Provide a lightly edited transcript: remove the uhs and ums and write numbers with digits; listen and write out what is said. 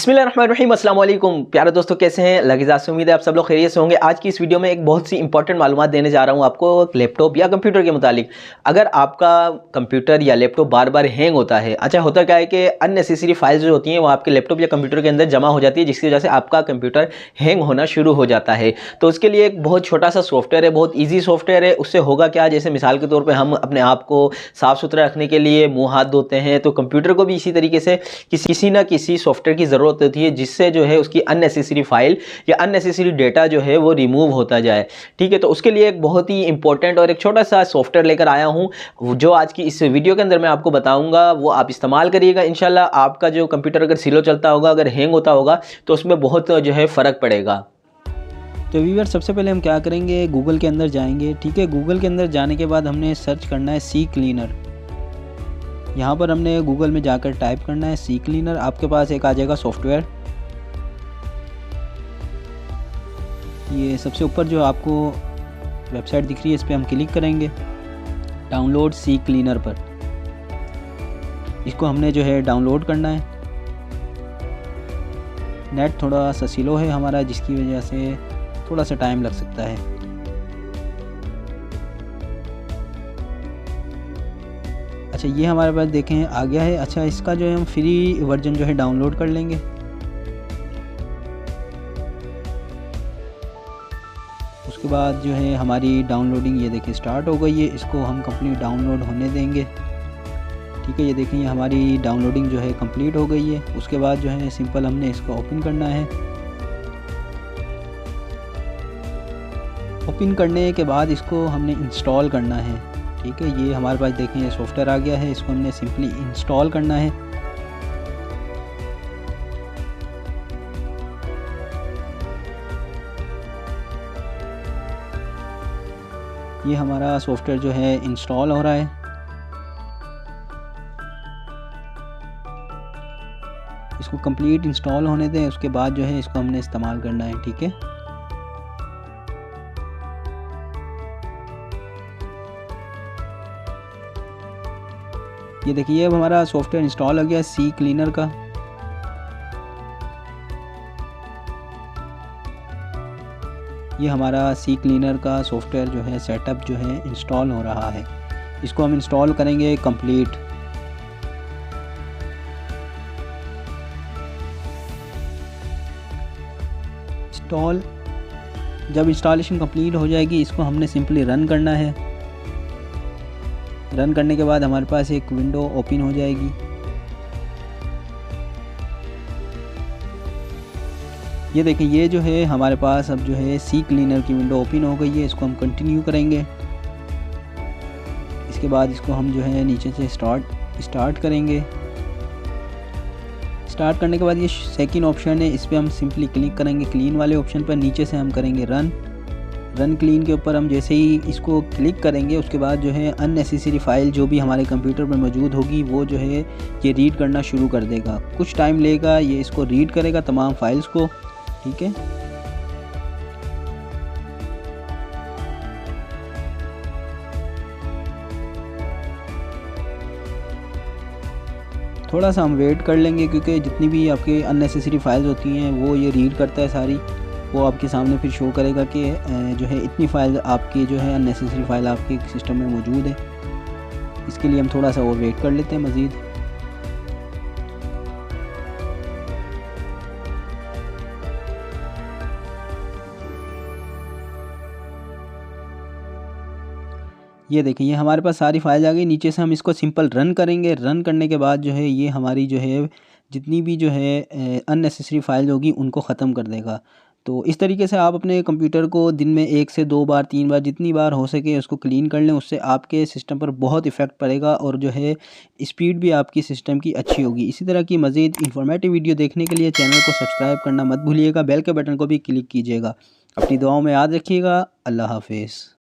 बिस्मिल्लाहिर्रहमानिर्रहीम, अस्सलाम वालेकुम प्यारे दोस्तों, कैसे हैं? लगी से उम्मीद है आप सब लोग खैरियत से होंगे। आज की इस वीडियो में एक बहुत सी इंपॉर्टेंट मालूमात देने जा रहा हूं आपको लैपटॉप या कंप्यूटर के मुतालिक। अगर आपका कंप्यूटर या लैपटॉप बार बार हैंग होता है, अच्छा होता क्या है कि अननेसेसरी फाइल्स जो होती हैं वो आपके लैपटॉप या कंप्यूटर के अंदर जमा हो जाती है, जिसकी वजह से आपका कंप्यूटर हैंग होना शुरू हो जाता है। तो उसके लिए एक बहुत छोटा सा सॉफ्टवेयर है, बहुत ईजी सॉफ्टवेयर है। उससे होगा क्या, जैसे मिसाल के तौर पर हम अपने आप को साफ़ सुथरा रखने के लिए मुँह हाथ धोते हैं, तो कंप्यूटर को भी इसी तरीके से किसी ना किसी सॉफ्टवेयर की ज़रूरत होती है, जिससे जो है उसकी अननेसेसरी फाइल या अननेसेसरी डेटा जो है वो रिमूव होता जाए। ठीक है, तो उसके लिए एक बहुत ही इंपॉर्टेंट और एक छोटा सा सॉफ्टवेयर लेकर आया हूं, जो आज की इस वीडियो के अंदर मैं आपको बताऊंगा। वो आप इस्तेमाल करिएगा, इंशाल्लाह आपका जो कंप्यूटर अगर स्लो चलता होगा, अगर हैंग होता होगा, तो उसमें बहुत जो है फ़र्क पड़ेगा। तो व्यूअर, सबसे पहले हम क्या करेंगे, गूगल के अंदर जाएंगे। ठीक है, गूगल के अंदर जाने के बाद हमने सर्च करना है सी क्लीनर। यहाँ पर हमने गूगल में जाकर टाइप करना है सी क्लीनर। आपके पास एक आ जाएगा सॉफ्टवेयर। ये सबसे ऊपर जो आपको वेबसाइट दिख रही है, इस पर हम क्लिक करेंगे, डाउनलोड सी क्लीनर पर। इसको हमने जो है डाउनलोड करना है। नेट थोड़ा सा स्लो है हमारा, जिसकी वजह से थोड़ा सा टाइम लग सकता है। अच्छा, ये हमारे पास देखें आ गया है। अच्छा, इसका जो है हम फ्री वर्जन जो है डाउनलोड कर लेंगे। उसके बाद जो है हमारी डाउनलोडिंग ये देखिए स्टार्ट हो गई है। इसको हम कंप्लीट डाउनलोड होने देंगे। ठीक है, ये देखें हमारी डाउनलोडिंग जो है कंप्लीट हो गई है। उसके बाद जो है सिंपल हमने इसको ओपन करना है। ओपन करने के बाद इसको हमने इंस्टॉल करना है। ठीक है, ये हमारे पास देखें ये सॉफ्टवेयर आ गया है। इसको हमने सिंपली इंस्टॉल करना है। ये हमारा सॉफ्टवेयर जो है इंस्टॉल हो रहा है। इसको कंप्लीट इंस्टॉल होने दें। उसके बाद जो है इसको हमने इस्तेमाल करना है। ठीक है, ये देखिए अब हमारा सॉफ्टवेयर इंस्टॉल हो गया सी क्लीनर का। ये हमारा सी क्लीनर का सॉफ्टवेयर जो है सेटअप जो है इंस्टॉल हो रहा है। इसको हम इंस्टॉल करेंगे कंप्लीट। जब इंस्टॉलेशन कंप्लीट हो जाएगी, इसको हमने सिंपली रन करना है। रन करने के बाद हमारे पास एक विंडो ओपन हो जाएगी। ये देखिए, ये जो है हमारे पास अब जो है सी क्लीनर की विंडो ओपन हो गई है। इसको हम कंटिन्यू करेंगे। इसके बाद इसको हम जो है नीचे से स्टार्ट करेंगे। स्टार्ट करने के बाद ये सेकंड ऑप्शन है, इस पर हम सिंपली क्लिक करेंगे। क्लीन वाले ऑप्शन पर नीचे से हम करेंगे रन क्लीन के ऊपर हम जैसे ही इसको क्लिक करेंगे, उसके बाद जो है अननेसेसरी फ़ाइल जो भी हमारे कंप्यूटर पर मौजूद होगी वो जो है ये रीड करना शुरू कर देगा। कुछ टाइम लेगा, ये इसको रीड करेगा तमाम फाइल्स को। ठीक है, थोड़ा सा हम वेट कर लेंगे, क्योंकि जितनी भी आपके अननेसेसरी फाइल्स होती हैं वो ये रीड करता है सारी। वो आपके सामने फिर शो करेगा कि जो है इतनी फ़ाइल आपकी जो है अननेसेसरी फ़ाइल आपके सिस्टम में मौजूद है। इसके लिए हम थोड़ा सा और वेट कर लेते हैं मज़ीद। ये देखिए, ये हमारे पास सारी फाइल आ गई। नीचे से हम इसको सिंपल रन करेंगे। रन करने के बाद जो है ये हमारी जो है जितनी भी जो है अननेसेसरी फाइल होगी उनको ख़त्म कर देगा। तो इस तरीके से आप अपने कंप्यूटर को दिन में 1 से 2 बार 3 बार जितनी बार हो सके उसको क्लीन कर लें। उससे आपके सिस्टम पर बहुत इफ़ेक्ट पड़ेगा और जो है स्पीड भी आपकी सिस्टम की अच्छी होगी। इसी तरह की मज़ीद इंफॉर्मेटिव वीडियो देखने के लिए चैनल को सब्सक्राइब करना मत भूलिएगा। बेल के बटन को भी क्लिक कीजिएगा। अपनी दुआओं में याद रखिएगा। अल्लाह हाफिज़।